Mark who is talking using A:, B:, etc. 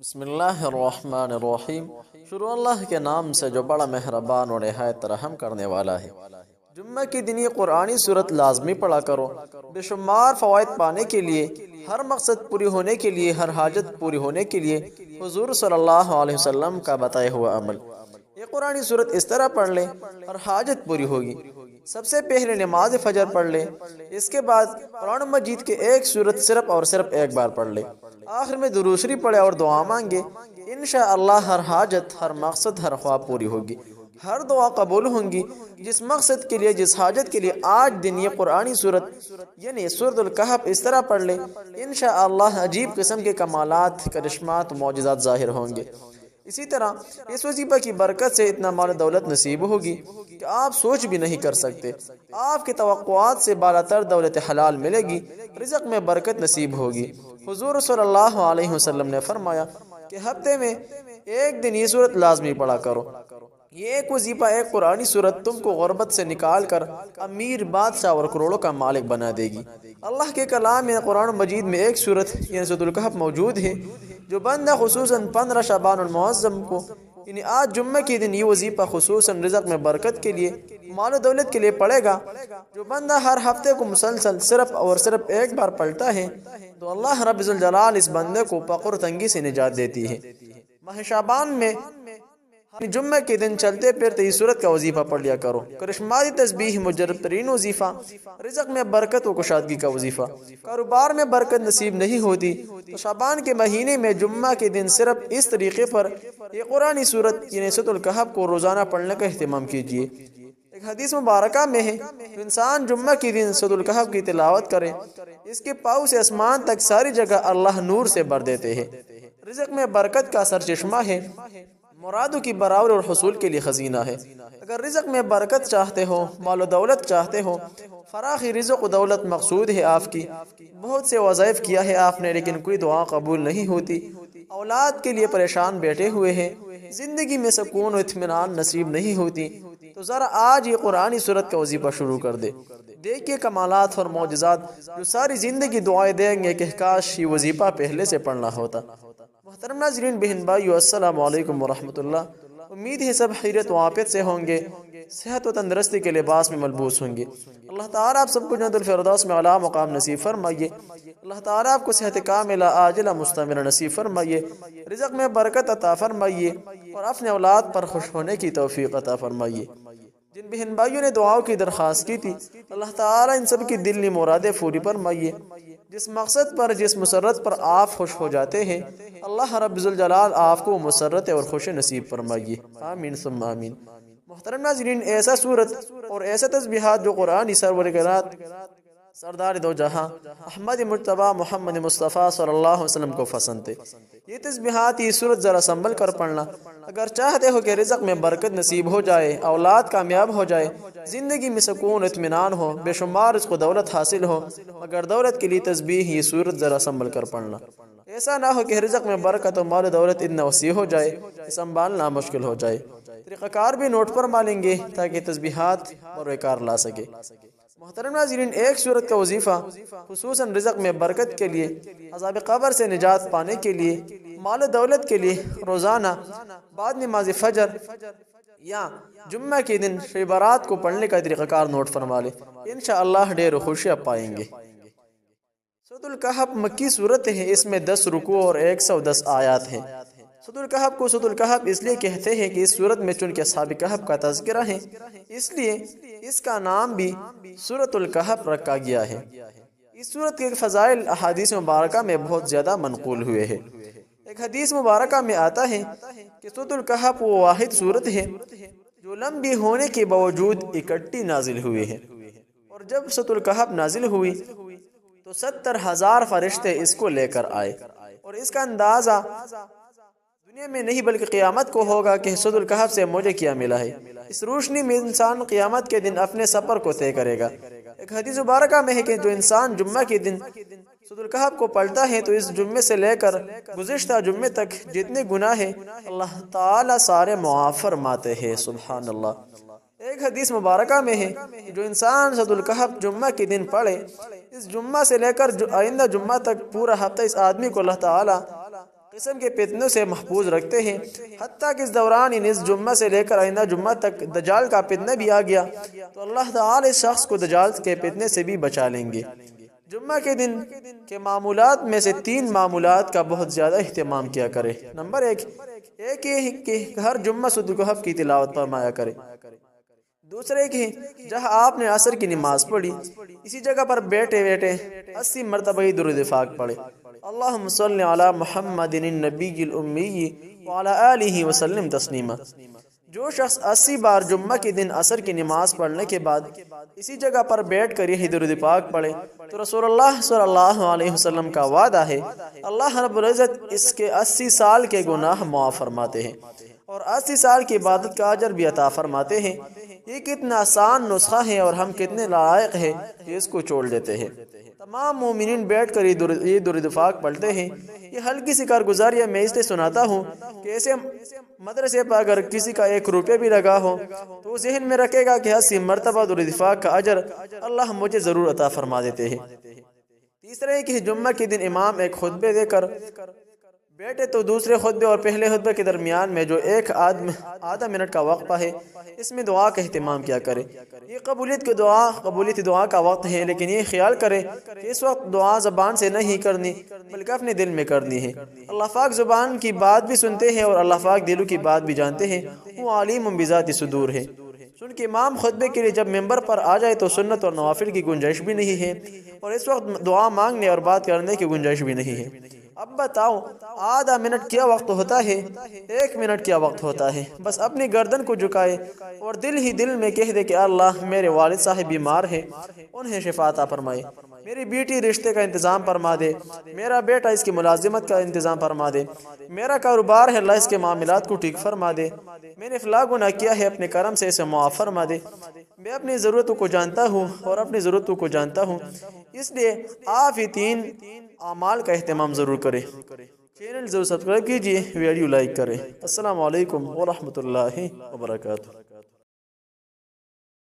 A: بسم اللہ الرحمن الرحیم۔ شروع اللہ کے نام سے جو بڑا مہربان اور نہایت رحم کرنے والا ہے۔ جمعہ کی دن یہ قرآنی صورت لازمی پڑھا کرو، بے شمار فوائد پانے کے لیے، ہر مقصد پوری ہونے کے لیے، ہر حاجت پوری ہونے کے لیے حضور صلی اللہ علیہ وسلم کا بتایا ہوا عمل۔ یہ قرآنی صورت اس طرح پڑھ لے اور حاجت پوری ہوگی۔ سب سے پہلے نماز فجر پڑھ لے، اس کے بعد قرآن مجید کے ایک صورت صرف اور صرف ایک بار پڑھ لے، آخر میں درود شریف پڑھے اور دعا مانگے، انشاءاللہ ہر حاجت، ہر مقصد، ہر خواہ پوری ہوگی، ہر دعا قبول ہوں گی۔ جس مقصد کے لیے، جس حاجت کے لیے آج دن یہ قرآنی صورت یعنی سورۃ الکہف اس طرح پڑھ لے، انشاءاللہ عجیب قسم کے کمالات، کرشمات، معجزات ظاہر ہوں گے۔ اسی طرح اس وظیفہ کی برکت سے اتنا مال و دولت نصیب ہوگی کہ آپ سوچ بھی نہیں کر سکتے۔ آپ کی توقعات سے بالاتر دولت حلال ملے گی، رزق میں برکت نصیب ہوگی۔ حضور صلی اللہ علیہ وسلم نے فرمایا کہ ہفتے میں ایک دن یہ صورت لازمی پڑھا کرو۔ یہ ایک وظیفہ، ایک قرآنی صورت تم کو غربت سے نکال کر امیر، بادشاہ اور کروڑوں کا مالک بنا دے گی۔ اللہ کے کلام میں قرآن مجید میں ایک صورت یعنی سورۃ الکہف موجود ہے، جو بندہ خصوصاً 15 شعبان المعظم کو یعنی آج جمعہ کے دن یہ وظیفہ خصوصاً رزق میں برکت کے لیے، مال و دولت کے لیے پڑھے گا۔ جو بندہ ہر ہفتے کو مسلسل صرف اور صرف ایک بار پڑھتا ہے تو اللہ رب الجلال اس بندے کو فقر و تنگی سے نجات دیتی ہے۔ ماہ شعبان میں جمعہ کے دن چلتے پھرتے اس صورت کا وظیفہ پڑھ لیا کرو۔ کرشماتی تسبیح مجرب ترین وظیفہ، رزق میں برکت و کشادگی کا وظیفہ۔ کاروبار میں برکت نصیب نہیں ہوتی تو شعبان کے مہینے میں جمعہ کے دن صرف اس طریقے پر یہ قرآنی صورت یعنی سورۃ الکہف کو روزانہ پڑھنے کا اہتمام کیجیے۔ ایک حدیث مبارکہ میں ہے کہ انسان جمعہ کے دن سورۃ الکہف کی تلاوت کرے، اس کے پاؤں سے آسمان تک ساری جگہ اللہ نور سے بھر دیتے ہیں۔ رزق میں برکت کا سرچشمہ ہے، مرادوں کی برآور اور حصول کے لیے خزینہ ہے۔ اگر رزق میں برکت چاہتے ہو، مال و دولت چاہتے ہو، فراخی رزق و دولت مقصود ہے آپ کی، بہت سے وظائف کیا ہے آپ نے لیکن کوئی دعا قبول نہیں ہوتی، اولاد کے لیے پریشان بیٹھے ہوئے ہیں، زندگی میں سکون و اطمینان نصیب نہیں ہوتی، تو ذرا آج یہ قرآنی صورت کا وظیفہ شروع کر دے۔ دیکھیے کمالات اور معجزات جو ساری زندگی دعائیں دیں گے کہ کاش یہ وظیفہ پہلے سے پڑھنا ہوتا۔ محترم ناظرین، بہن بھائیو، السلام علیکم ورحمۃ اللہ۔ امید ہے سب خیریت و عافیت سے ہوں گے، صحت و تندرستی کے لباس میں ملبوس ہوں گے۔ اللہ تعالیٰ آپ سب کو جنت الفردوس میں اعلیٰ مقام نصیب فرمائیے۔ اللہ تعالیٰ آپ کو صحت کاملہ عاجلہ مستمرہ نصیب فرمائیے، رزق میں برکت عطا فرمائیے اور اپنے اولاد پر خوش ہونے کی توفیق عطا فرمائیے۔ جن بہن بھائیوں نے دعاؤں کی درخواست کی تھی، اللہ تعالیٰ ان سب کی دلی مرادیں پوری فرمائیے۔ جس مقصد پر، جس مسرت پر آپ خوش ہو جاتے ہیں، اللہ رب الجلال آپ کو مسرت اور خوش نصیب فرمائیے، آمین ثم آمین۔ محترم ناظرین، ایسا صورت اور ایسا تسبیحات جو قرآن سرور کائنات سردار دو جہاں احمد مجتبیٰ محمد مصطفیٰ صلی اللہ علیہ وسلم کو پسند تھے، یہ تسبیحات، یہ صورت ذرا سنبھل کر پڑھنا۔ اگر چاہتے ہو کہ رزق میں برکت نصیب ہو جائے، اولاد کامیاب ہو جائے، زندگی میں سکون اطمینان ہو، بے شمار رزق و دولت حاصل ہو، مگر دولت کے لیے تسبیح یہ صورت ذرا سنبھل کر پڑھنا۔ ایسا نہ ہو کہ رزق میں برکت و مال و دولت اتنا وسیع ہو جائے کہ سنبھالنا مشکل ہو جائے۔ طریقہ کار بھی نوٹ پر مالیں گے تاکہ تسبیحات بروئے لا سکے۔ محترم ناظرین، ایک صورت کا وظیفہ خصوصاً رزق میں برکت کے لیے، عذاب قبر سے نجات پانے کے لیے، مال و دولت کے لیے روزانہ بعد نماز فجر یا جمعہ کے دن شب برات کو پڑھنے کا طریقہ کار نوٹ فرما لے، انشاءاللہ ڈھیر خوشیاں پائیں گے۔ سورۃ الکہف مکی صورت ہے، اس میں 10 رکوع اور 110 آیات ہیں۔ سورۃ الکہف کو سورۃ الکہف اس لیے کہتے ہیں کہ اس صورت میں چونکہ اصحاب کہف کا تذکرہ ہے، اس لیے اس کا نام بھی سورۃ الکہف رکھا گیا ہے۔ اس صورت کے فضائل احادیث مبارکہ میں بہت زیادہ منقول ہوئے ہیں۔ ایک حدیث مبارکہ میں آتا ہے کہ سورۃ الکہف وہ واحد صورت ہے جو لمبی ہونے کے باوجود اکٹھی نازل ہوئی ہے، اور جب سورۃ الکہف نازل ہوئی تو 70,000 فرشتے اس کو لے کر آئے، اور اس کا اندازہ دنیا میں نہیں بلکہ قیامت کو ہوگا کہ سورۃ الکہف سے مجھے کیا ملا ہے۔ اس روشنی میں انسان قیامت کے دن اپنے سفر کو طے کرے گا۔ ایک حدیث مبارکہ میں ہے کہ جو انسان جمعہ کے دن سورۃ الکہف کو پڑھتا ہے تو اس جمعے سے لے کر گزشتہ جمعے تک جتنے گناہ ہیں اللہ تعالیٰ سارے معاف فرماتے ہیں، سبحان اللہ۔ ایک حدیث مبارکہ میں ہے کہ جو انسان سورۃ الکہف جمعہ کے دن پڑھے، اس جمعہ سے لے کر آئندہ جمعہ تک پورا ہفتہ اس آدمی کو اللہ تعالیٰ قسم کے فتنوں سے محفوظ رکھتے ہیں، حتیٰ کہ اس دوران یعنی اس جمعہ سے لے کر آئندہ جمعہ تک دجال کا فتنہ بھی آ گیا تو اللہ تعالی اس شخص کو دجال کے فتنے سے بھی بچا لیں گے۔ جمعہ کے دن کے معمولات میں سے 3 معمولات کا بہت زیادہ اہتمام کیا کرے۔ نمبر 1 یہ کہ ہر جمعہ سورۃ الکہف کی تلاوت فرمایا کرے۔ دوسرے کہ جہاں آپ نے عصر کی نماز پڑھی اسی جگہ پر بیٹھے 80 مرتبہ درود پاک پڑھے، اللہم صلی علی محمد النبی الامی وعلی آلہ وسلم تسلیما۔ جو شخص 80 بار جمعہ کے دن عصر کی نماز پڑھنے کے بعد اسی جگہ پر بیٹھ کر یہ درود پاک پڑھے تو رسول اللہ صلی اللہ علیہ وسلم کا وعدہ ہے اللہ رب العزت اس کے 80 سال کے گناہ معاف فرماتے ہیں اور 80 سال کی عبادت کا اجر بھی عطا فرماتے ہیں۔ یہ کتنا آسان نسخہ ہے اور ہم کتنے لائق ہیں کہ اس کو چھوڑ دیتے ہیں۔ تمام مومنین بیٹھ کر یہ درود پاک پڑھتے ہیں۔ یہ ہلکی سی کارگزاری میں اس لیے سناتا ہوں کہ ایسے مدرسے پر اگر کسی کا 1 روپے بھی لگا ہو تو وہ ذہن میں رکھے گا کہ 80 مرتبہ درود پاک کا اجر اللہ مجھے ضرور عطا فرما دیتے ہیں۔ تیسرا ہے کہ جمعہ کے دن امام ایک خطبے دے کر بیٹھے تو دوسرے خطبے اور پہلے خطبے کے درمیان میں جو ایک آدھا منٹ کا وقفہ ہے اس میں دعا کا اہتمام کیا کرے۔ یہ قبولیت دعا کا وقت ہے، لیکن یہ خیال کرے کہ اس وقت دعا زبان سے نہیں کرنی بلکہ اپنے دل میں کرنی ہے۔ اللہ پاک زبان کی بات بھی سنتے ہیں اور اللہ پاک دلوں کی بات بھی جانتے ہیں، وہ علیم بذات صدور ہے۔ سن کے امام خطبے کے لیے جب ممبر پر آ جائے تو سنت اور نوافل کی گنجائش بھی نہیں ہے اور اس وقت دعا مانگنے اور بات کرنے کی گنجائش بھی نہیں ہے۔ اب بتاؤ آدھا منٹ کیا وقت ہوتا ہے، 1 منٹ کیا وقت ہوتا ہے؟ بس اپنی گردن کو جھکائے اور دل ہی دل میں کہہ دے کہ اللہ میرے والد صاحب بیمار ہیں، انہیں شفا عطا فرمائے، میری بیٹی رشتے کا انتظام فرما دے، میرا بیٹا اس کی ملازمت کا انتظام فرما دے، میرا کاروبار ہے اللہ اس کے معاملات کو ٹھیک فرما دے، میں نے فلاں گناہ کیا ہے اپنے کرم سے اسے معاف فرما دے۔ میں اپنی ضرورتوں کو جانتا ہوں اور اپنی ضرورتوں کو جانتا ہوں، اس لیے آپ ہی 3 اعمال کا اہتمام ضرور کریں۔ چینل ضرور سبسکرائب کیجئے، ویڈیو لائک کریں۔ السلام علیکم ورحمۃ اللہ وبرکاتہ۔